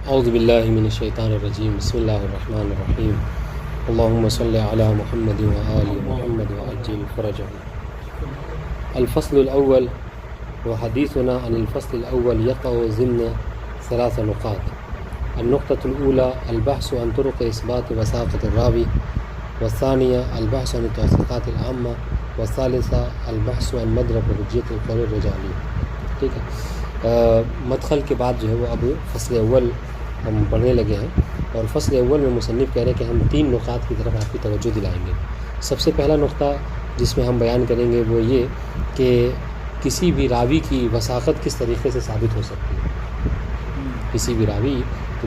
اعوذ باللہ من الشیطان الرجیم بسم اللہ الرحمن الرحیم اللہم صلی علی محمد وآل محمد وعجل فرجہ۔ الفصل الاول وحدیثنا عن الفصل الاول يقع ضمن ثلاث نقاط: النقطة الأولى البحث عن طرق إثبات وثاقة الراوي، والثانية البحث عن التوثيقات العامة، والثالثة البحث عن مدرك حجية القول الرجالي۔ ٹھیک ہے، مدخل کے بعد جو ہے وہ اب فصل اول ہم پڑھنے لگے ہیں، اور فصل اول میں مصنف کہہ رہے ہیں کہ ہم 3 نقاط کی طرف آپ کی توجہ دلائیں گے۔ سب سے پہلا نقطہ جس میں ہم بیان کریں گے وہ یہ کہ کسی بھی راوی کی وثاقت کس طریقے سے ثابت ہو سکتی ہے۔ کسی بھی راوی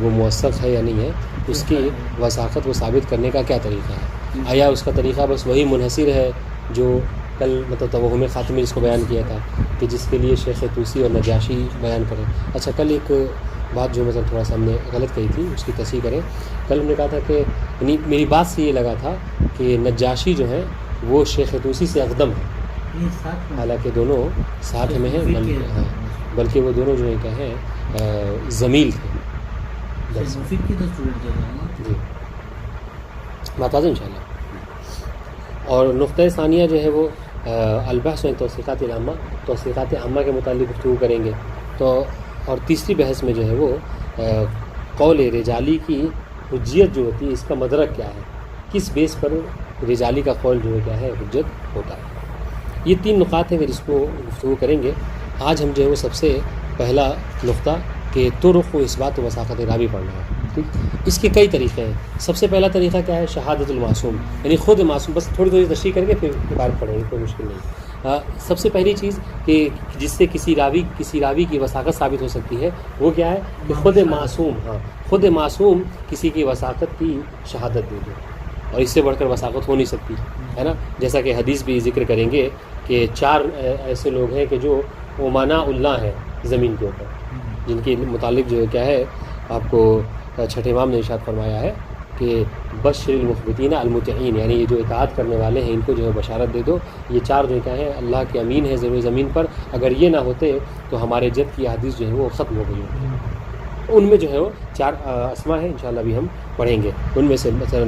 وہ موثق ہے یا نہیں ہے، اس کی وثاقت کو ثابت کرنے کا کیا طریقہ ہے؟ آیا اس کا طریقہ بس وہی منحصر ہے جو کل توہم خاتمی جس کو بیان کیا تھا کہ جس کے لیے شیخ طوسی اور نجاشی بیان کریں؟ اچھا، کل ایک بات جو مثلا تھوڑا سا ہم نے غلط کہی تھی، اس کی تصحیح کریں۔ کل ہم نے کہا تھا کہ یعنی میری بات سے یہ لگا تھا کہ نجاشی جو ہیں وہ شیخ طوسی سے اقدم ہے، حالانکہ دونوں ساتھ میں ہیں، بلکہ وہ دونوں جو ہے کیا ہیں زمیل تھے۔ جی بات واضح انشاءاللہ۔ اور نقطۂ ثانیہ جو ہے وہ البحث عن توثیقات العامہ، توثیقات عامہ کے متعلق گفتگو کریں گے۔ تو اور تیسری بحث میں جو ہے وہ قول رجالی کی حجیت جو ہوتی ہے، اس کا مدرک کیا ہے، کس بیس پر رجالی کا قول جو ہے کیا ہے حجت ہوتا ہے۔ یہ 3 نقاط ہیں کہ جس کو گفتگو کریں گے۔ آج ہم جو ہے وہ سب سے پہلا نقطہ کہ طرق و اثبات و وثاقت راوی پڑھنا ہے۔ ٹھیک، اس کے کئی طریقے ہیں۔ سب سے پہلا طریقہ کیا ہے؟ شہادت المعصوم، یعنی خود معصوم۔ بس تھوڑی تشریح کر کے پھر عبارت پڑھیں گے، کوئی مشکل نہیں۔ سب سے پہلی چیز کہ جس سے کسی راوی کی وثاقت ثابت ہو سکتی ہے وہ کیا ہے کہ خود معصوم، خود معصوم کسی کی وثاقت کی شہادت دے دے، اور اس سے بڑھ کر وثاقت ہو نہیں سکتی، ہے نا۔ جیسا کہ حدیث بھی ذکر کریں گے کہ 4 ایسے لوگ ہیں کہ جو امناء اللہ ہیں زمین کے اوپر، جن کے متعلق جو ہے کیا ہے آپ کو چھٹے امام نے ارشاد فرمایا ہے کہ بشر المخبتین المطیعین، یعنی یہ جو اطاعت کرنے والے ہیں ان کو جو ہے بشارت دے دو۔ یہ 4 جو کیا ہیں اللہ کے امین ہیں زمین پر، اگر یہ نہ ہوتے تو ہمارے جد کی حدیث جو ہے وہ ختم ہو گئی ہوتی۔ ان میں جو ہے وہ 4 اسماء ہیں، انشاءاللہ بھی ہم پڑھیں گے۔ ان میں سے مثلا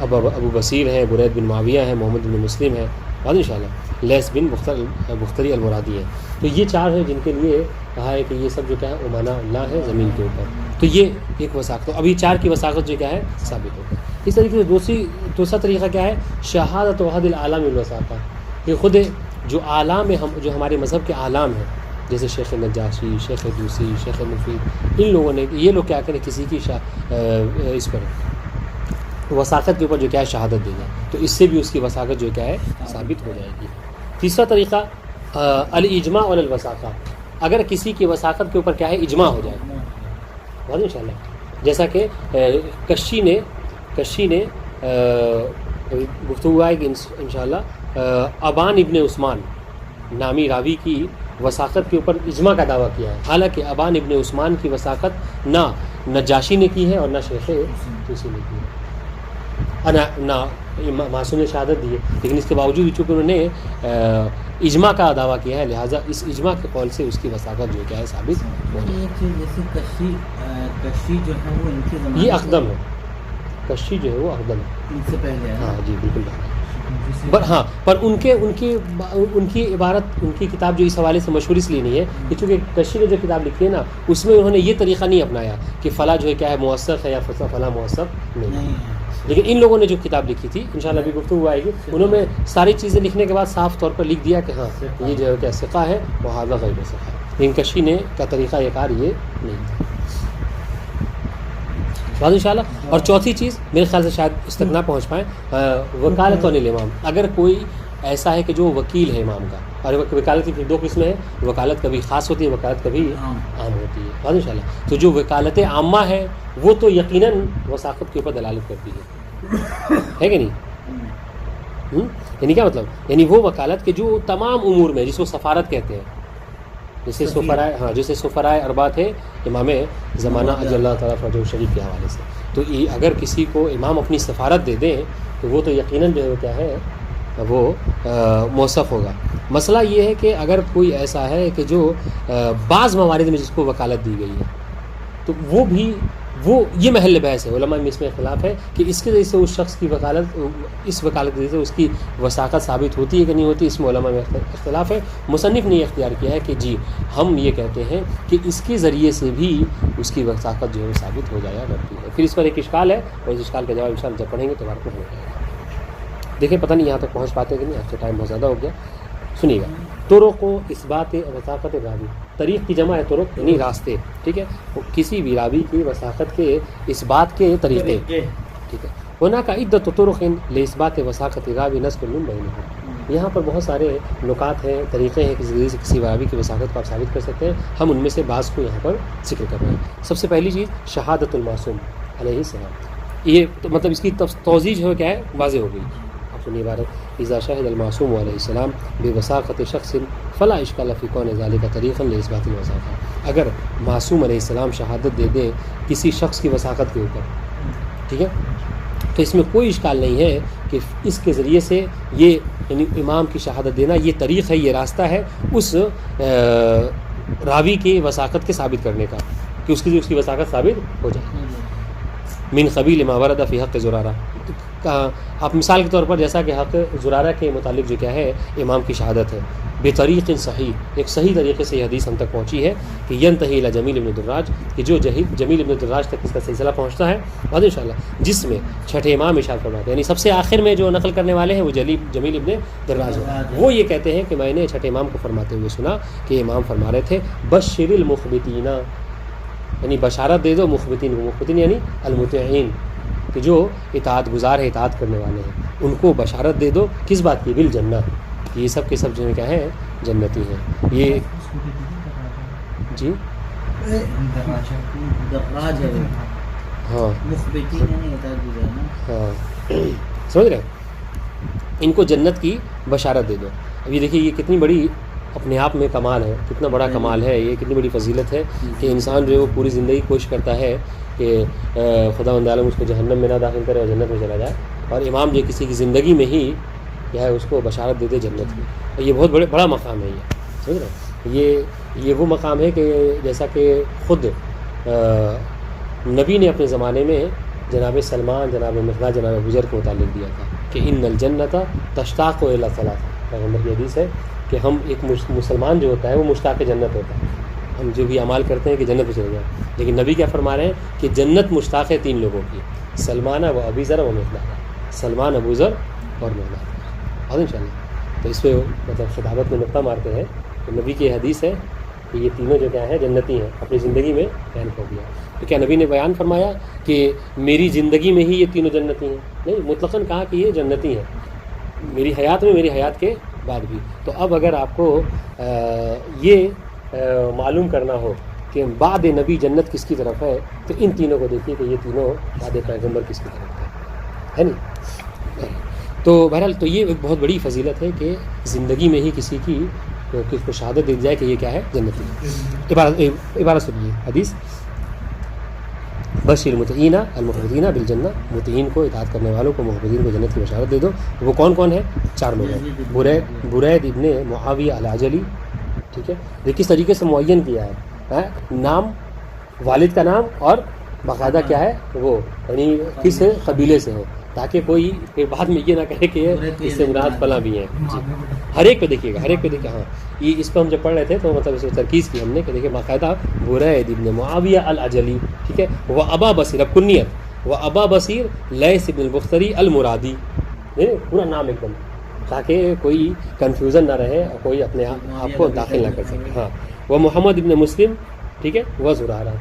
ابو بصیر ہیں، برید بن معاویہ ہیں، محمد بن مسلم ہیں، اور انشاءاللہ لیث بن بختری المرادی ہے۔ تو یہ 4 ہیں جن کے لیے کہا ہے کہ یہ سب جو کیا ہے امناء اللہ ہے زمین کے اوپر۔ تو یہ ایک وثاقت، اب یہ 4 کی وثاقت جو کیا ہے ثابت ہوگی۔ اس طریقے سے دوسرا طریقہ کیا ہے؟ شہادت وحد العالم الوثاقہ، یہ خود جو اعلام جو ہمارے مذہب کے اعلام ہیں، جیسے شیخ نجاشی، شیخ طوسی، شیخ مفید، ان لوگوں نے یہ لوگ کیا کریں کسی کی اس پر وثاقت کے اوپر جو کیا ہے شہادت دے جائے، تو اس سے بھی اس کی وثاقت جو کیا ہے ثابت ہو جائے گی۔ تیسرا طریقہ الاجماع علی الوثاقہ، اگر کسی کی وثاقت کے اوپر کیا ہے اجماع ہو جائے، بات انشاءاللہ۔ جیسا کہ کشی نے گفتگو آئے گی انشاءاللہ، ابان ابن عثمان نامی راوی کی وثاقت کے اوپر اجماع کا دعویٰ کیا ہے، حالانکہ ابان ابن عثمان کی وثاقت نہ نجاشی نے کی ہے اور نہ شیخ طوسی نے کی ہے، نہ معصوم نے شہادت دی ہے، لیکن اس کے باوجود چونکہ انہوں نے اجماع کا دعویٰ کیا ہے، لہٰذا اس اجماع کے قول سے اس کی وثاقت جو کیا ہے ثابت ہو جائے گی۔ جیسے کشی جو ہے وہ ان کے زمانے یہ اقدم ہے، کشی جو ہے وہ اقدم ہے، ان سے پہلے ہے۔ ہاں جی بالکل۔ ہاں، پر ان کی عبارت، ان کی کتاب جو اس حوالے سے مشہور اس لیے نہیں ہے کہ چونکہ کشی نے جو کتاب لکھی ہے نا، اس میں انہوں نے یہ طریقہ نہیں اپنایا کہ فلاں جو ہے کیا ہے موثق ہے یا فلاں موثق نہیں ہے، لیکن ان لوگوں نے جو کتاب لکھی تھی انشاءاللہ بھی گفتگو آئے گی، انہوں نے ساری چیزیں لکھنے کے بعد صاف طور پر لکھ دیا کہ ہاں یہ جو ہے کیا ثقہ ہے، وہذا غیر ثقہ ہے، لیکن کشی نے کا طریقہ یہ کار یہ نہیں تھا، بات انشاءاللہ۔ اور چوتھی چیز میرے خیال سے شاید اس تک نہ پہنچ پائیں، وکالت عن الامام، اگر کوئی ایسا ہے کہ جو وکیل ہے امام کا، اور وکالت کی پھر 2 قسمیں ہیں، وکالت کبھی خاص ہوتی ہے، وکالت کبھی عام ہوتی ہے، بات انشاءاللہ۔ تو جو وکالت عامہ ہے وہ تو یقیناً وثاقت کے اوپر دلالت کرتی ہے کہ نہیں؟ یعنی کیا مطلب؟ یعنی وہ وکالت کے جو تمام امور میں، جس کو سفارت کہتے ہیں، جیسے سفرائے اربعہ تھے امام زمانہ اجل اللہ تعالیٰ فرجہ شریف کے حوالے سے، تو اگر کسی کو امام اپنی سفارت دے دیں تو وہ تو یقیناً جو ہے کیا ہے وہ موصف ہوگا۔ مسئلہ یہ ہے کہ اگر کوئی ایسا ہے کہ جو بعض موارد میں جس کو وکالت دی گئی ہے، تو وہ یہ محل بحث ہے، علماء میں اس میں اختلاف ہے کہ اس کے ذریعے سے اس شخص کی وکالت، اس وکالت کے ذریعے سے اس کی وثاقت ثابت ہوتی ہے کہ نہیں ہوتی، اس میں علماء میں اختلاف ہے۔ مصنف نے یہ اختیار کیا ہے کہ جی ہم یہ کہتے ہیں کہ اس کے ذریعے سے بھی اس کی وثاقت جو ہے ثابت ہو جایا کرتی ہے۔ پھر اس پر ایک اشکال ہے، اور اس اشکال کا جواب انشاءاللہ جب پڑھیں گے تو بار ہو جائے گا۔ دیکھیں پتہ نہیں یہاں تک پہنچ پاتے کہ نہیں، آپ سے ٹائم بہت زیادہ ہو گیا، سنیے گا۔ طرق و اثبات وثاقت راوی، طریق کی جمع ہے طرق یعنی راستے، ٹھیک ہے، کسی بھی راوی کی وثاقت کے اس بات کے طریقے، ٹھیک ہے۔ ہونا کا عدت طرق لاثبات وثاقت راوی نسب بینہم، یہاں پر بہت سارے نکات ہیں، طریقے ہیں کہ ذریعے سے کسی راوی کی وثاقت کو آپ ثابت کر سکتے ہیں، ہم ان میں سے بعض کو یہاں پر ذکر کر رہے ہیں۔ سب سے پہلی چیز شہادت المعصوم علیہ السلام، یہ مطلب اس کی توضیح جو ہے کیا ہے، واضح ہو گئی۔ آپ سنیے عبارت، اذا شہد المعصوم علیہ السلام بوثاقت شخص فلا اشکال فی کون ذلک طریقا لاثبات الوثاقہ، اگر معصوم علیہ السلام شہادت دے دیں کسی شخص کی وثاقت کے اوپر، ٹھیک ہے، تو اس میں کوئی اشکال نہیں ہے کہ اس کے ذریعے سے یہ یعنی امام کی شہادت دینا یہ طریق ہے، یہ راستہ ہے اس راوی کی وثاقت کے ثابت کرنے کا، کہ اس کی وثاقت ثابت ہو جائے۔ من قبیل ما ورد فی حق زرارہ، آپ مثال کے طور پر جیسا کہ حق زرارہ کے متعلق جو کیا ہے امام کی شہادت ہے، بطریق صحیح، ایک صحیح طریقے سے یہ حدیث ہم تک پہنچی ہے کہ ینتہی الی جمیل ابن دراج، کہ جو جمیل ابن دراج تک اس کا سلسلہ پہنچتا ہے بعد انشاءاللہ، جس میں چھٹے امام ارشاد فرماتے ہیں، یعنی سب سے آخر میں جو نقل کرنے والے ہیں وہ جمیل ابن دراج ہے، وہ یہ کہتے ہیں کہ میں نے چھٹے امام کو فرماتے ہوئے سنا کہ امام فرما رہے تھے بشر المخبتین، یعنی بشارت دے دو مخبتین کو، مخبتین یعنی المطیعین، کہ جو اطاعت گزار ہے، اطاعت کرنے والے ہیں، ان کو بشارت دے دو کس بات کی، بالجنہ، کہ یہ سب کے سب جو ہے کیا ہیں، جنتی ہیں۔ یہ جی دراج ہے، ہاں مخبتین یعنی اطاعت گزار نا، ہاں سمجھ رہے ہیں، ان کو جنت کی بشارت دے دو۔ اب یہ دیکھیے یہ کتنی بڑی اپنے آپ میں کمال ہے، کتنا بڑا کمال ہے، یہ کتنی بڑی فضیلت ہے کہ انسان جو ہے وہ پوری زندگی کوشش کرتا ہے کہ خداوند عالم اس کو جہنم میں نہ داخل کرے اور جنت میں چلا جائے، اور امام جو کسی کی زندگی میں ہی کیا ہے اس کو بشارت دے دے جنت کی، اور یہ بہت بڑا مقام ہے، یہ سمجھ رہے ہیں، یہ وہ مقام ہے کہ جیسا کہ خود نبی نے اپنے زمانے میں جناب سلمان، جناب مقداد، جناب ابوذر کو متعلق دیا تھا کہ ان الجنت تشتاق الی ثلاث، پیغمبر کی حدیث ہے کہ ہم ایک مسلمان جو ہوتا ہے وہ مشتاق جنت ہوتا ہے، ہم جو بھی اعمال کرتے ہیں کہ جنت میں چلے جائیں، لیکن نبی کیا فرما رہے ہیں کہ جنت مشتاق ہے تین لوگوں کی، سلمان و ابوذر و مقداد، سلمان، ابوذر اور مقداد، اور انشاءاللہ تو اس پہ مطلب خطابت میں نقطہ مارتے ہیں کہ نبی کی حدیث ہے کہ یہ تینوں جو کیا ہیں جنتی ہیں، اپنی زندگی میں بیان کر دیا۔ تو کیا نبی نے بیان فرمایا کہ میری زندگی میں ہی یہ تینوں جنتی ہیں؟ نہیں، مطلقاً کہا کہ یہ جنتی ہیں میری حیات میں، میری حیات کے بعد بھی۔ تو اب اگر آپ کو یہ معلوم کرنا ہو کہ بعد نبی جنت کس کی طرف ہے تو ان تینوں کو دیکھیے کہ یہ تینوں بعد پیغمبر کس کی طرف ہے نہیں؟ تو بہرحال تو یہ ایک بہت بڑی فضیلت ہے کہ زندگی میں ہی کسی کی کو شہادت دی جائے کہ یہ کیا ہے، جنتی۔ عبارت سنیے حدیث، بشر المطیعین المخبتین بالجنہ، مطیعین کو اطاعت کرنے والوں کو، مخبتین کو جنت کی بشارت دے دو۔ وہ کون کون ہے؟ چار لوگ ہیں، برید ابن معاویہ العجلی، ٹھیک ہے، یہ کس طریقے سے معین کیا ہے، نام، والد کا نام اور باقاعدہ کیا ہے وہ، یعنی کس قبیلے سے ہو، تاکہ کوئی پھر بعد میں یہ نہ کہے کہ اس سے مراد فلاں بھی ہیں۔ جی ہر ایک پہ دیکھیے گا، ہر ایک پہ دیکھیے، ہاں یہ اس پہ ہم جب پڑھ رہے تھے تو مطلب اس میں ترکیز کی ہم نے کہ دیکھیے باقاعدہ برید ابن معاویہ العجلی، ٹھیک ہے، وہ ابا بصیر، اب کنیت، وہ ابا بصیر لیث ابن البختری المرادی، پورا نام ایک دم، تاکہ کوئی کنفیوژن نہ رہے اور کوئی اپنے آپ کو داخل نہ کر سکے۔ ہاں وہ محمد ابن مسلم، ٹھیک ہے، وہ زرارہ،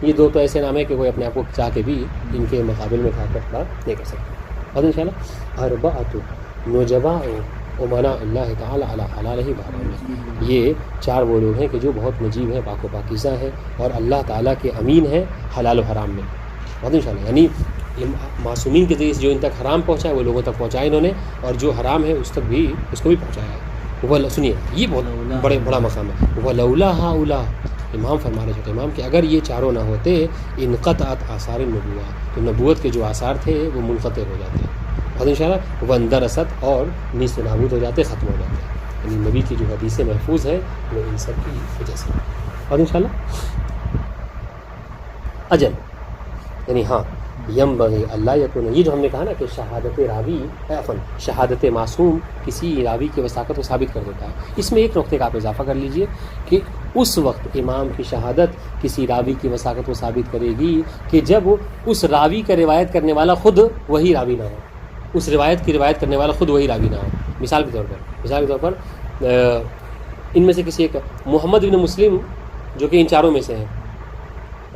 یہ دو تو ایسے نام ہے کہ کوئی اپنے آپ کو چاہ کے بھی ان کے مقابل میں کھا کر کھڑا نہیں کر سکتا۔ اور انشاءاللہ اربعۃ نجباء امناء اللہ تعالی علی حلالہ وحرامہ، یہ چار وہ لوگ ہیں کہ جو بہت نجیب ہیں، پاک و پاکیزہ ہیں اور اللہ تعالیٰ کے امین ہیں حلال و حرام میں، اور انشاءاللہ یعنی معصومین کے ذریعے سے جو ان تک حرام پہنچا ہے وہ لوگوں تک پہنچایا انہوں نے، اور جو حرام ہے اس تک بھی اس کو بھی پہنچایا ہے۔ وہ سنیے یہ بہت بڑا مقام ہے، وَلَوْلَا هَؤُلَاء، امام فرما رہے چھوٹے امام کہ اگر یہ چاروں نہ ہوتے انقطعت آثار النبوہ، تو نبوت کے جو آثار تھے وہ منقطع ہو جاتے، اور انشاءاللہ وَاندَرَسَتْ، اور نیست و نابود ہو جاتے، ختم ہو جاتے، یعنی نبی کی جو حدیثیں محفوظ ہیں وہ ان سب کی وجہ سے۔ اور انشاءاللہ اجل یعنی ہاں ینبغی اللہ یکون، یہ جو ہم نے کہا نا کہ شہادت راوی شہادت معصوم کسی راوی کی وثاقت کو ثابت کر دیتا ہے، اس میں ایک نقطے کا آپ اضافہ کر لیجئے کہ اس وقت امام کی شہادت کسی راوی کی وثاقت کو ثابت کرے گی کہ جب اس راوی کا روایت کرنے والا خود وہی راوی نہ ہو، اس روایت کی روایت کرنے والا خود وہی راوی نہ ہو۔ مثال کے طور پر ان میں سے کسی ایک محمد بن مسلم جو کہ ان چاروں میں سے ہیں،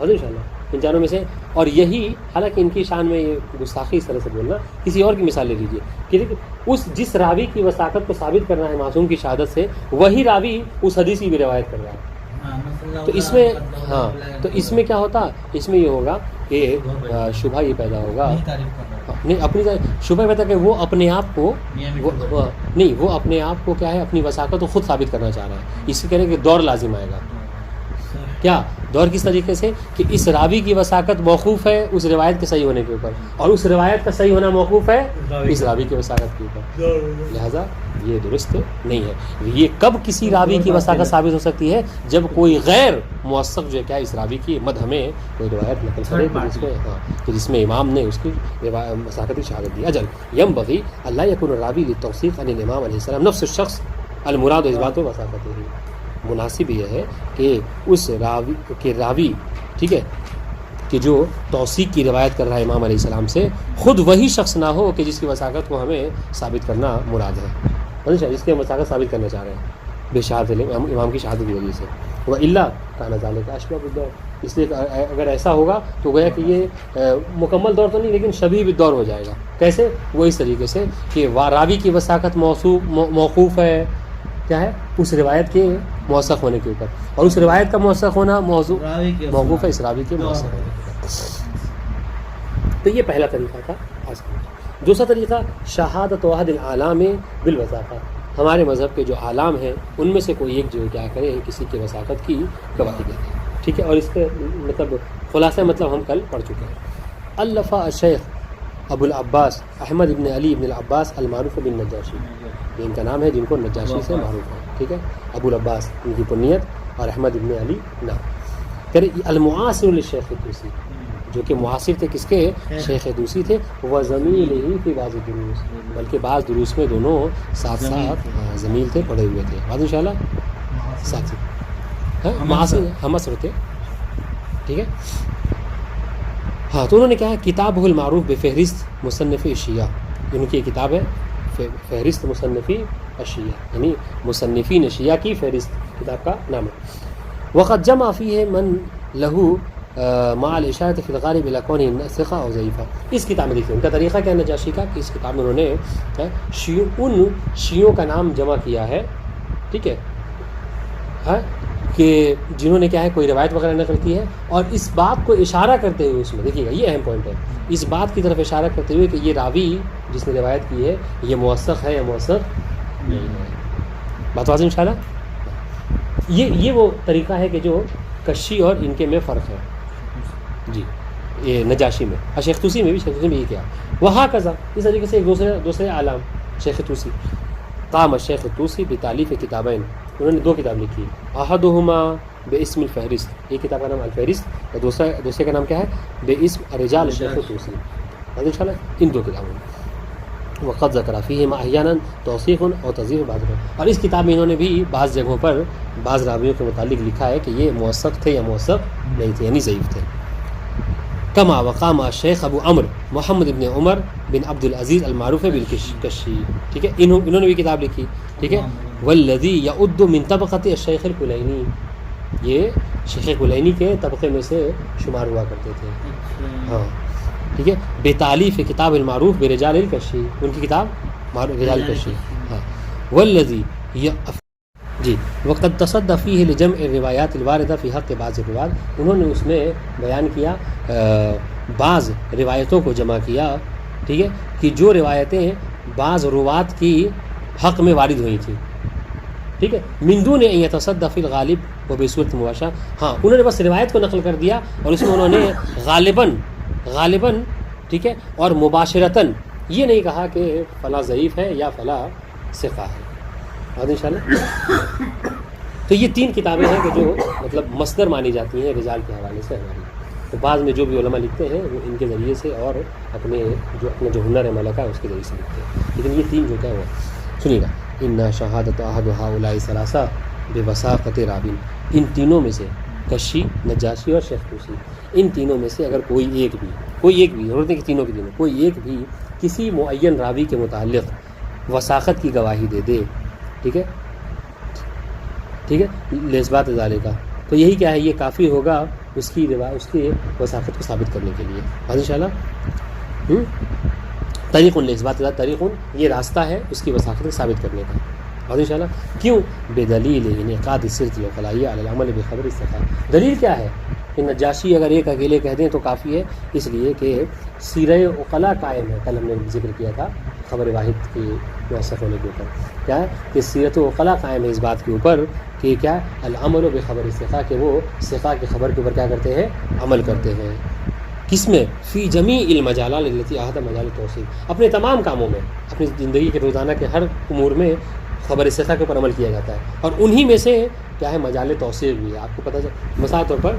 انشاءاللہ ان چاروں میں سے، اور یہی حالانکہ ان کی شان میں یہ گستاخی اس طرح سے بولنا، کسی اور کی مثال لے لیجیے کہ اس جس راوی کی وثاقت کو ثابت کرنا ہے معصوم کی شہادت سے، وہی راوی اس حدیث کی بھی روایت کر رہا ہے، تو اس میں کیا ہوتا، اس میں یہ ہوگا کہ شبہ یہ پیدا ہوگا، نہیں اپنی شبہ پیدا کہ وہ اپنے آپ کو نہیں، وہ اپنے آپ کو کیا ہے اپنی وثاقت کو خود ثابت کرنا چاہ رہا ہے، اس سے کہہ رہے کہ دور لازم آئے گا۔ کیا دور کس طریقے سے کہ اس راوی کی وثاقت موقوف ہے اس روایت کے صحیح ہونے کے اوپر، اور اس روایت کا صحیح ہونا موقوف ہے اس راوی کی وثاقت کے اوپر، لہذا یہ درست نہیں ہے۔ یہ کب کسی راوی کی وثاقت ثابت ہو سکتی ہے؟ جب کوئی غیر موثق جو ہے کیا اس راوی کی مد ہمیں کوئی روایت نقل کرے کہ جس میں امام نے اس کی وثاقت کی شہادت دی۔ اجل ینبغی اللہ یکون الراوی للتوثیق عن الامام علیہ السلام نفس الشخص المراد اثبات وثاقتہ، مناسب یہ ہے کہ اس راوی ٹھیک ہے کہ جو توثیق کی روایت کر رہا ہے امام علیہ السلام سے، خود وہی شخص نہ ہو کہ جس کی وثاقت کو ہمیں ثابت کرنا مراد ہے، جس کی ہم وثاقت ثابت کرنا چاہ رہے ہیں بے شہادت امام کی شہادت کی وجہ سے، وہ اللہ کان ذالک اشبہ بالدور، اس لیے اگر ایسا ہوگا تو گویا کہ یہ مکمل دور تو نہیں لیکن شبیہ بالدور ہو جائے گا۔ کیسے؟ وہ اس طریقے سے کہ راوی کی وثاقت موقوف ہے کیا ہے اس روایت کے موثق ہونے کے اوپر، اور اس روایت کا موثق ہونا موقوف ہے اس راوی کے موثق ہونے کے اوپر۔ تو یہ پہلا طریقہ تھا۔ دوسرا طریقہ شہادت واحد العالام بالوثاقہ، ہمارے مذہب کے جو عالم ہیں ان میں سے کوئی ایک جو کیا کرے کسی کی وثاقت کی گواہی دے دے، ٹھیک ہے، اور اس کے مطلب خلاصہ مطلب ہم کل پڑھ چکے ہیں۔ الفا الشیخ ابو العباس احمد ابن علی ابن العباس المعروف بن نجاشی، یہ ان کا نام ہے جن کو نجاشی سے معروف ہے، ٹھیک ہے، ابو العباس ان کی کنیت اور احمد ابن علی نام۔ پھر المعاصر للشیخ طوسی، جو کہ معاصر تھے کس کے؟ شیخ طوسی تھے، وہ زمیل ہی فی بعض دروس، بلکہ بعض دروس میں دونوں ساتھ ساتھ زمیل تھے، پڑھے ہوئے تھے، بعد انشاءاللہ ساتھ معاصر ہم اثر تھے، ٹھیک ہے۔ ہاں تو انہوں نے کہا کتاب المعروف بفہرست مصنف اشیاء، ان کی کتاب ہے فہرست مصنفی اشیاء، یعنی مصنفین اشیاء کی فہرست کتاب کا نام ہے۔ وقت جمع فیہ من لہو مع الاشارۃ فی الغالب الی کونہ ثقہ او ضعیفہ، اس کتاب میں دیکھیے ان کا طریقہ کیا نجاشی کا کہ اس کتاب میں انہوں نے ان شیعوں کا نام جمع کیا ہے، ٹھیک ہے، کہ جنہوں نے کیا ہے کوئی روایت وغیرہ نقل کی ہے، اور اس بات کو اشارہ کرتے ہوئے اس میں دیکھیے گا یہ اہم پوائنٹ ہے، اس بات کی طرف اشارہ کرتے ہوئے کہ یہ راوی جس نے روایت کی ہے یہ موثق ہے یا موثق نہیں ہے۔ بات واضح انشاءاللہ۔ یہ وہ طریقہ ہے کہ جو کشی اور ان کے میں فرق ہے، جی یہ نجاشی میں، اور شیخ طوسی میں بھی، شیخ طوسی میں یہ کیا وہاں کذا، اس طریقے سے ایک دوسرے عالم شیخ طوسی قام الشیخ طوسی بتالیف کتابین، انہوں نے 2 کتاب لکھی، احدہما باسم الفہرست، ایک کتاب کا نام الفہرست اور دوسرے کا نام کیا ہے باسم رجال الشیخ طوسی، انشاءاللہ ان 2 کتابوں میں۔ وقد ذکر فیہما احیانا توثیق اور تضعیف بعض، اور اس کتاب میں انہوں نے بھی بعض جگہوں پر بعض راویوں کے متعلق لکھا ہے کہ یہ موثق تھے یا موثق نہیں تھے، یعنی ضعیف تھے۔ کما وقام الشیخ ابو عمرو محمد ابن عمر بن عبد العزیز المعروف بالکشی، ٹھیک ہے، انہوں نے بھی کتاب لکھی، ٹھیک ہے، والذی یعد من طبقۃ الشیخ الکلینی، یہ شیخ کلینی کے طبقے میں سے شمار ہوا کرتے تھے، ہاں ٹھیک ہے، بتالیف کتاب المعروف برجال الکشی، ان کی کتاب رجال الکشی، ہاں، والذی جی وقد تصدى فيه لجمع الروایات الواردہ فی حق بعض الروات، انہوں نے اس میں بیان کیا بعض روایتوں کو جمع کیا، ٹھیک ہے، کہ جو روایتیں بعض روات کی حق میں وارد ہوئی تھیں، ٹھیک ہے، من دون ان يتصدى فی الغالب و بصورت مباشرہ، ہاں انہوں نے بس روایت کو نقل کر دیا اور اس میں انہوں نے غالباً ٹھیک ہے اور مباشرتاً یہ نہیں کہا کہ فلاں ضعیف ہے یا فلاں ثقہ ہے، انشاءاللہ۔ تو یہ 3 کتابیں ہیں کہ جو مطلب مصدر مانی جاتی ہیں رجال کے حوالے سے ہماری، تو بعض میں جو بھی علماء لکھتے ہیں وہ ان کے ذریعے سے اور اپنا جو ہنر ہے ملکہ ہے اس کے ذریعے سے لکھتے ہیں، لیکن یہ تین جو کیا ہوا سنیے گا، ان شہادت احد ہؤلاء ثلاثہ بوثاقۃ راوین، ان تینوں میں سے کشی، نجاشی اور شیخ طوسی، ان تینوں میں سے اگر کوئی ایک بھی ضرورت ہے کہ تینوں کے تینوں کوئی ایک بھی کسی معین راوی کے متعلق وثاقت کی گواہی دے دے، ٹھیک ہے لذبات ذالک کا، تو یہی کیا ہے، یہ کافی ہوگا اس کی وثاقت کو ثابت کرنے کے لیے، ان شاء اللہ طریق لذبات ذالک، طریق یہ راستہ ہے اس کی وثاقت کو ثابت کرنے کا، اور ان شاء اللہ کیوں، بدلیل انعقاد السیرۃ العقلیہ علی العمل بخبر الثقہ، دلیل کیا ہے کہ نجاشی اگر ایک اکیلے کہہ دیں تو کافی ہے، اس لیے کہ سیرہ عقلاء قائم ہے، کل ہم نے ذکر کیا تھا خبر واحد کی موثق ہونے کے اوپر، کیا ہے کہ سیرت عقلاء قائم ہے اس بات کے اوپر کہ کیا العمل بخبر الثقہ، کہ وہ ثقہ کی خبر کے اوپر کیا کرتے ہیں، عمل کرتے ہیں، کس میں، فی جمیع المجالات التي احد مجال التوصیل، اپنے تمام کاموں میں، اپنی زندگی کے روزانہ کے ہر امور میں خبر ثقہ کے اوپر عمل کیا جاتا ہے، اور انہی میں سے کیا ہے مجال توصیل بھی ہے، آپ کو پتہ چل، مثال طور پر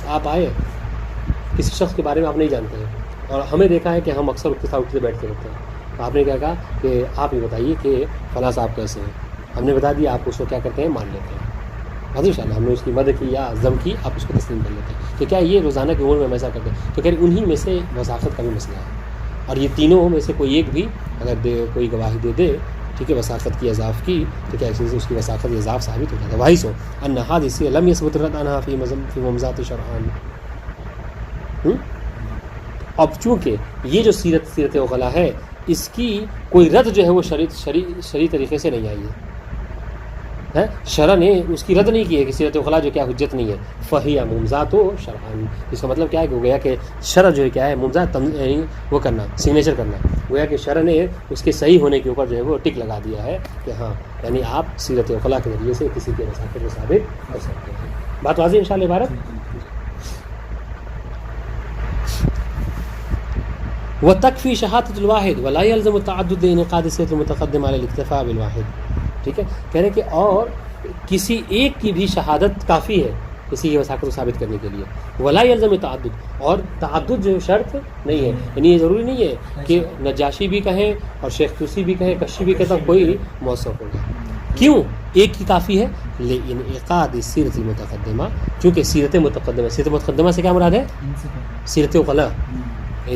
آپ آئے کسی شخص کے بارے میں آپ نہیں جانتے ہیں اور ہمیں دیکھا ہے کہ ہم اکثر اس کے ساتھ اٹھتے بیٹھتے رہتے ہیں، تو آپ نے کیا کہا کہ آپ یہ بتائیے کہ فلاں صاحب کیسے ہیں، ہم نے بتا دیا، آپ اس کو کیا کرتے ہیں، مان لیتے ہیں، ان شاء اللہ ہم نے اس کی مدد کی یا ضم کی، آپ اس کو تسلیم کر لیتے ہیں، تو کیا یہ روزانہ کے امور میں ہم ایسا کرتے ہیں، تو کہہ رہے انہی میں سے وثاقت کا بھی مسئلہ ہے، اور یہ تینوں میں سے کوئی ایک بھی اگر کوئی گواہی دے دے، ٹھیک ہے، وثاقت کی اضاف کی، تو کیا اس کی وثاقت اضاف ثابت ہو جاتا ہے، وہی سو ان حادث لم يثبت رد عنها فی ممزات شرعان، اب چونکہ یہ جو سیرت عقلاء ہے اس کی کوئی رد جو ہے وہ شرعی طریقے سے نہیں آئی ہے، شرع نے اس کی رد نہیں کی ہے کہ سیرت عقلاء جو کیا حجت نہیں ہے، فہی ممزات و شرعان، اس کا مطلب کیا ہے کہ گویا کہ شرع جو ہے کیا ہے ممزات وہ کرنا، سگنیچر کرنا، گویا کہ شرع نے اس کے صحیح ہونے کے اوپر جو ہے وہ ٹک لگا دیا ہے کہ ہاں یعنی آپ سیرت عقلاء کے ذریعے سے کسی کے وثاقت کو ثابت کر سکتے ہیں، بات واضح ان شاء اللہ عبارت۔ وتکفی شہادت الواحد ولا يلزم التعدد انعقاد السیرۃ المتقدمہ علی الاکتفاء بالواحد، ٹھیک ہے، کہہ رہے کہ اور کسی ایک کی بھی شہادت کافی ہے کسی کی وثاقت کو ثابت کرنے کے لیے، ولا يلزم تعدد، اور تعدد جو شرط نہیں ہے، یعنی یہ ضروری نہیں ہے کہ نجاشی بھی کہیں اور شیخ طوسی بھی کہیں، کشی بھی کہیں، تو کوئی موثق ہوگا، کیوں ایک کی کافی ہے، لانعقاد السیرۃ المتقدمہ، چونکہ سیرت متقدمہ سے کیا مراد ہے، سیرت عقلاء،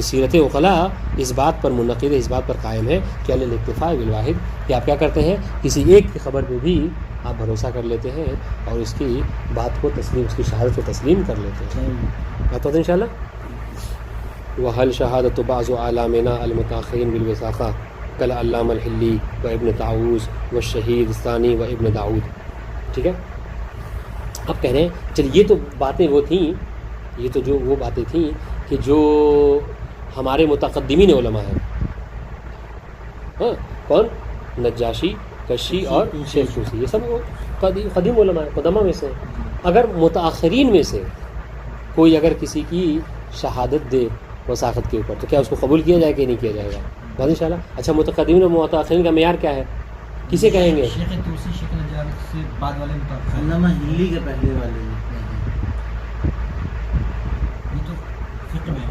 سیرت عقلاء اس بات پر منعقد ہے، اس بات پر قائم ہے کہ علی الاکتفاء بالواحد، کہ آپ کیا کرتے ہیں کسی ایک کی خبر پہ بھی آپ بھروسہ کر لیتے ہیں اور اس کی بات کو تسلیم، اس کی شہادت کو تسلیم کر لیتے ہیں، بات ہوتا ہے انشاءاللہ۔ وحل شہادت بعض علامنا المتاخرین بالوثاقہ کالعلامہ الحلی و ابن طاووس و شہید ثانی و ابن داؤد، ٹھیک ہے، اب کہہ رہے ہیں چلیے یہ تو باتیں وہ تھیں، یہ تو جو وہ باتیں تھیں کہ جو ہمارے متقدمین علماء ہیں، ہاں کون، نجاشی، کشی اور شیخ طوسی، یہ سب قدیم علماء ہیں، قدماء میں سے، اگر متاخرین میں سے کوئی اگر کسی کی شہادت دے وثاقت کے اوپر تو کیا اس کو قبول کیا جائے کہ نہیں کیا جائے گا، بات انشاءاللہ۔ اچھا متقدمین اور متاخرین کا معیار کیا ہے، کسے کہیں گے، شیخ طوسی، شیخ نجار سے بعد والے متاخر، علامہ ہلی کے پہلے والے، یہ تو فقہ میں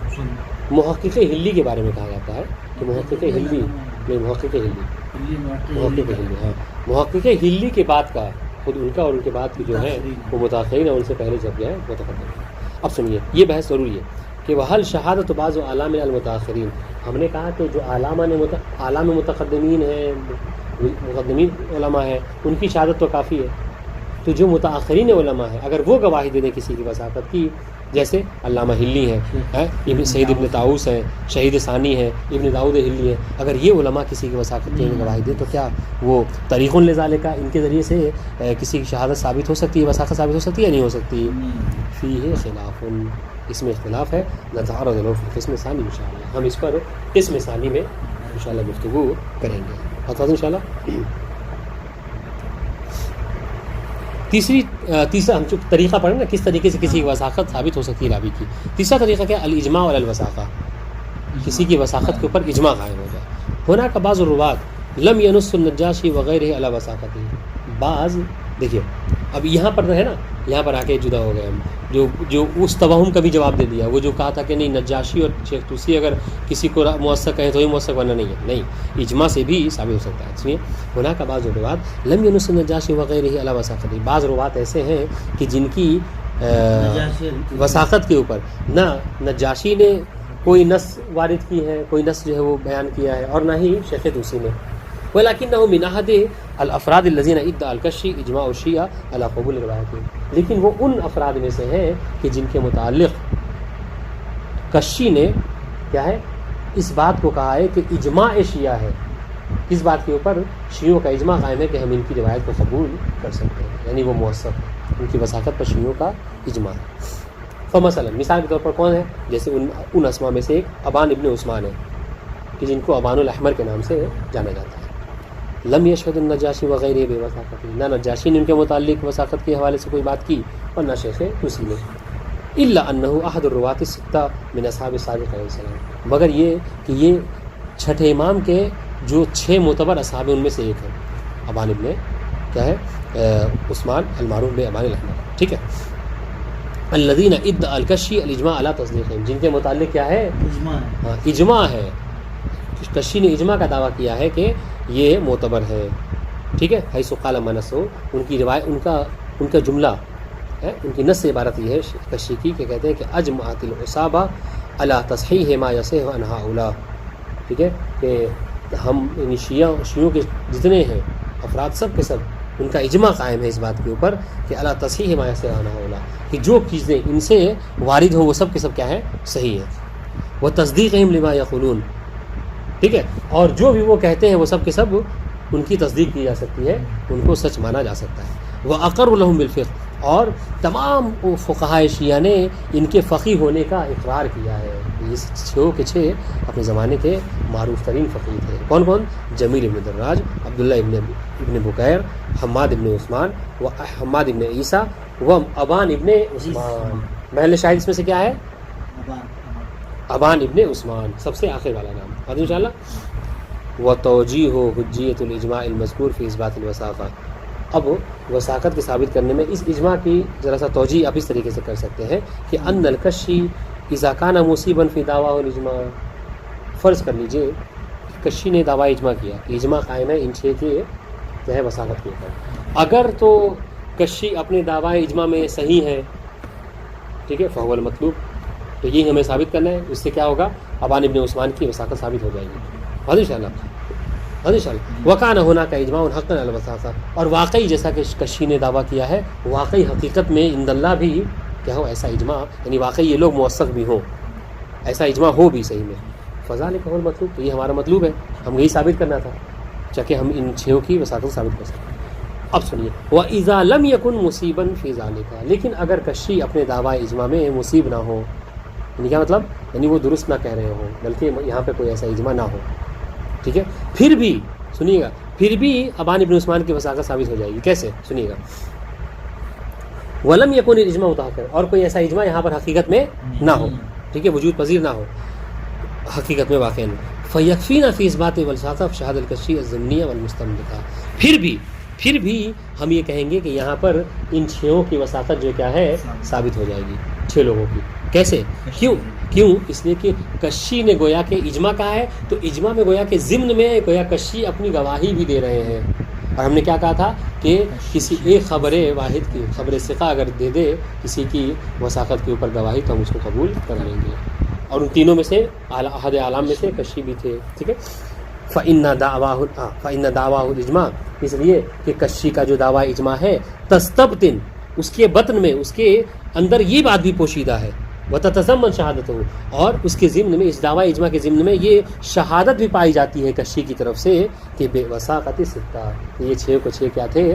اصول میں محقق ہلی کے بارے میں کہا جاتا ہے کہ محقق ہلی نہیں، محقق ہلی، ہاں محقق ہلی کے بعد کا خود ان کا اور ان کے بعد کی جو ہے وہ متاخرین اور ان سے پہلے جب گئے متقدمین۔ اب سنیے یہ بحث ضروری ہے کہ وحل شہادت بعض اعلام المتاخرین، ہم نے کہا کہ جو اعلام متقدمین ہیں، مقدمین علماء ہیں، ان کی شہادت تو کافی ہے، تو جو متاخرین علماء ہیں اگر وہ گواہی دے دیں کسی کی وثاقت کی، جیسے علامہ ہلی ہیں، ابن سعید ابن طاووس ہیں، شہید ثانی ہیں، ابن داؤد ہلی ہیں، اگر یہ علماء کسی کی وثاقت کی گواہی دے تو کیا وہ طریق لذالک، ان کے ذریعے سے کسی کی شہادت ثابت ہو سکتی ہے، وثاقت ثابت ہو سکتی ہے یا نہیں ہو سکتی، فیہ خلاف، اس میں اختلاف ہے، نتعرض له فی القسم الثانی انشاءاللہ، ہم اس پر قسم ثانی میں انشاءاللہ گفتگو کریں گے، بتا دیں انشاءاللہ۔ تیسرا ہم چونکہ طریقہ پڑھیں نا کس طریقے سے کسی کی وثاقت ثابت ہو سکتی ہے راوی کی، تیسرا طریقہ کیا، الاجماع علی الوثاقہ، کسی کی وثاقت کے اوپر اجماع قائم ہو جائے۔ ہونا کا بعض الروات لم ینص النجاشی وغیرہ علی وثاقتہ، بعض دیکھیے اب یہاں پر ہے نا، یہاں پر آ کے جدا ہو گئے ہم، جو اس توہم کا بھی جواب دے دیا، وہ جو کہا تھا کہ نہیں نجاشی اور شیخ طوسی اگر کسی کو موثق کہیں تو ہی موثق ورنہ نہیں ہے، نہیں، اجماع سے بھی ثابت ہو سکتا ہے. اس لیے ہونا کا بعض روات لم ینص النجاشی وغیرہ علی وثاقتی، بعض روات ایسے ہیں کہ جن کی وثاقت کے اوپر نہ نجاشی نے کوئی نص وارد کی ہے، کوئی نص جو ہے وہ بیان کیا ہے، اور نہ ہی شیخ طوسی نے. ولکنہ من احد الافراد الذین ادعى الکشی اجماع الشیعہ علی قبول روایت، لیکن وہ ان افراد میں سے ہیں کہ جن کے متعلق کشی نے کیا ہے اس بات کو کہا ہے کہ اجماع شیعہ ہے. اس بات کے اوپر شیعوں کا اجماع قائم ہے کہ ہم ان کی روایت کو قبول کر سکتے ہیں، یعنی وہ موثق ہے، ان کی وثاقت پر شیعوں کا اجماع ہے. فمثلا مثال کے طور پر کون ہے، جیسے ان اسماء میں سے ایک ابان ابن عثمان ہے کہ جن کو ابان الاحمر کے نام سے جانا جاتا ہے. لم یشهد النجاشی وغیرہ بے وثاقت، نہ نجاشی نے ان کے متعلق وثاقت کے حوالے سے کوئی بات کی اور نہ شیخ طوسی نے. الا انہ احد الروات الستہ من اصحاب الصادق علیہ السلام، مگر یہ کہ یہ چھٹے امام کے جو 6 معتبر اصحاب ان میں سے ایک ہے، ابان ابن کیا ہے عثمان المعروف بے ابان الاحمر، ٹھیک ہے. الذین ادعى الکشی الاجماع علی تصدیقہم، جن کے متعلق کیا ہے اجماع ہے. کشی نے اجماع کا دعویٰ کیا ہے کہ یہ معتبر ہے، ٹھیک ہے. حیث قال منسو، ان کی روایت ان کا جملہ ہے، ان کی نص عبارت یہ ہے کشی کی کہ کہتے ہیں کہ اجمعت العصابہ علی تصحیح ما یصح عن هؤلاء، ٹھیک ہے، کہ ہم شیعوں کے جتنے ہیں افراد سب کے سب ان کا اجماع قائم ہے اس بات کے اوپر کہ علی تصحیح ما یصح عن هؤلاء، کہ جو چیزیں ان سے وارد ہو وہ سب کے سب کیا ہے صحیح ہے. وہ تصدیقہم لما یقولون، ٹھیک ہے، اور جو بھی وہ کہتے ہیں وہ سب کے سب ان کی تصدیق کی جا سکتی ہے، ان کو سچ مانا جا سکتا ہے. وَأَقَرُّ لَهُم بِالْفِقْهِ، اور تمام فقہائے شیعہ نے ان کے فقیہ ہونے کا اقرار کیا ہے. یہ 6 کے 6 اپنے زمانے کے معروف ترین فقیہ تھے. کون کون؟ جمیل ابن دراج، عبداللہ ابن بکیر، حماد ابن عثمان، و حماد ابن عیسیٰ، و ابان ابن عثمان. محل شاہد اس میں سے کیا ہے؟ ابان ابن عثمان، سب سے آخر والا نام. اور انشاءاللہ وتوجیہ حجیت الاجماع المذکور فی اثبات الوثاقہ. اب وثاقت کے ثابت کرنے میں اس اجماع کی ذرا سا توجیہ آپ اس طریقے سے کر سکتے ہیں کہ ان الکشی اذا کان مصیبا فی دعویٰ الاجماع، فرض کر لیجئے کشی نے دعویٰ اجماع کیا کہ اجماع قائم ہے ان 6 کے جو ہے وثاقت کے اوپر. اگر تو کشی اپنے دعویٰ اجماع میں صحیح ہے، ٹھیک ہے، فہو المطلوب، تو یہی ہمیں ثابت کرنا ہے. اس سے کیا ہوگا؟ ابان ابن عثمان کی وثاقت ثابت ہو جائے گی انشاءاللہ. وکان ہونا کا اجماع حقا علی الوثاقہ، اور واقعی جیسا کہ کشی نے دعویٰ کیا ہے واقعی حقیقت میں عند اللہ بھی کیا ہو ایسا اجماع، یعنی واقعی یہ لوگ موثق بھی ہوں، ایسا اجماع ہو بھی صحیح میں. فذلک هو المطلوب، تو یہ ہمارا مطلوب ہے، ہم یہی ثابت کرنا تھا تاکہ ہم ان 6 کی وثاقت ثابت کر سکیں. اب سنیے، وَإِذَا لَمْ يَكُنْ مُصِيبًا فِي ذَلِكَ، لیکن اگر کشی اپنے دعویٰ اجماع میں مصیب نہ ہو، یعنی کیا مطلب؟ یعنی وہ درست نہ کہہ رہے ہوں بلکہ یہاں پہ کوئی ایسا اجماع نہ ہو، ٹھیک ہے، پھر بھی سنیے گا، پھر بھی ابان ابن عثمان کی وثاقت ثابت ہو جائے گی. کیسے؟ سنیے گا. وَلَمْ يَكُنِ الْإِجْمَاعُ مُتَحَقِّقًا، اور کوئی ایسا اجماع یہاں پر حقیقت میں نہ ہو، ٹھیک ہے، وجود پذیر نہ ہو، حقیقت میں واقع نہیں. فَيَكْفِينَا فِي إِثْبَاتِ وَالْوَثَاقَةِ شَهَادَةَ الْكَشِّ الضِّمْنِيَّ وَالْمُسْتَمْلِكَةِ، پھر بھی ہم یہ کہیں گے کہ یہاں پر ان 6 کی وثاقت جو کیا ہے ثابت ہو جائے گی، 6 لوگوں کی. کیسے؟ کیوں؟ اس لیے کہ کشی نے گویا کہ اجماع کہا ہے، تو اجماع میں گویا کہ ضمن میں گویا کشی اپنی گواہی بھی دے رہے ہیں. اور ہم نے کیا کہا تھا کہ کسی ایک خبر واحد کی خبر ثقہ اگر دے دے کسی کی وثاقت کے اوپر گواہی تو ہم اس کو قبول کر لیں گے. اور ان تینوں میں سے احد اعلام میں سے کشی بھی تھے، ٹھیک ہے. فَإِنَّ دَعْوَاهُ الْإِجْمَاعُ، اس لیے کہ کشی کا جو دعویٰ اجماع ہے تستبطن، اس کے بطن میں، اس کے اندر یہ بات بھی پوشیدہ ہے، وتتضمن شہادتہ، اور اس کے ضمن میں، اس دعویٰ اجماع کے ضمن میں یہ شہادت بھی پائی جاتی ہے کشی کی طرف سے کہ بے وثاقت ستہ، یہ 6 کو 6 کیا تھے؟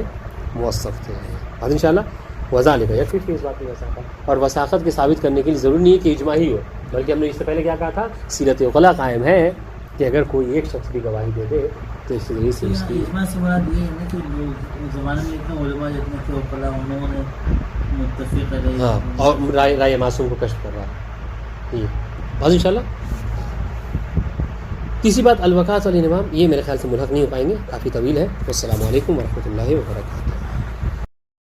موثق تھے. اور انشاءاللہ وذالک یکفی فی اثبات الوثاقہ، اور وثاقت کے ثابت کرنے کے لیے ضروری نہیں ہے کہ اجماع ہی ہو، بلکہ ہم نے اس سے پہلے کیا کہا تھا؟ سیرت عقلاء قائم ہے کہ اگر کوئی ایک شخص بھی گواہی دے دے تو اس ذریعے سے اس کی اجماع سے مراد یہ ہے نا کہ زمانے میں اتنے علماء جتنے تھے عقلاء انہوں نے متفق رہے، ہاں، اور رائے معصوم کو کشف کر رہا ہے. بس انشاءاللہ تیسری بات الوقات والانضمام، یہ میرے خیال سے ملحق نہیں ہو پائیں گے، کافی طویل ہے. السلام علیکم ورحمۃ اللہ وبرکاتہ.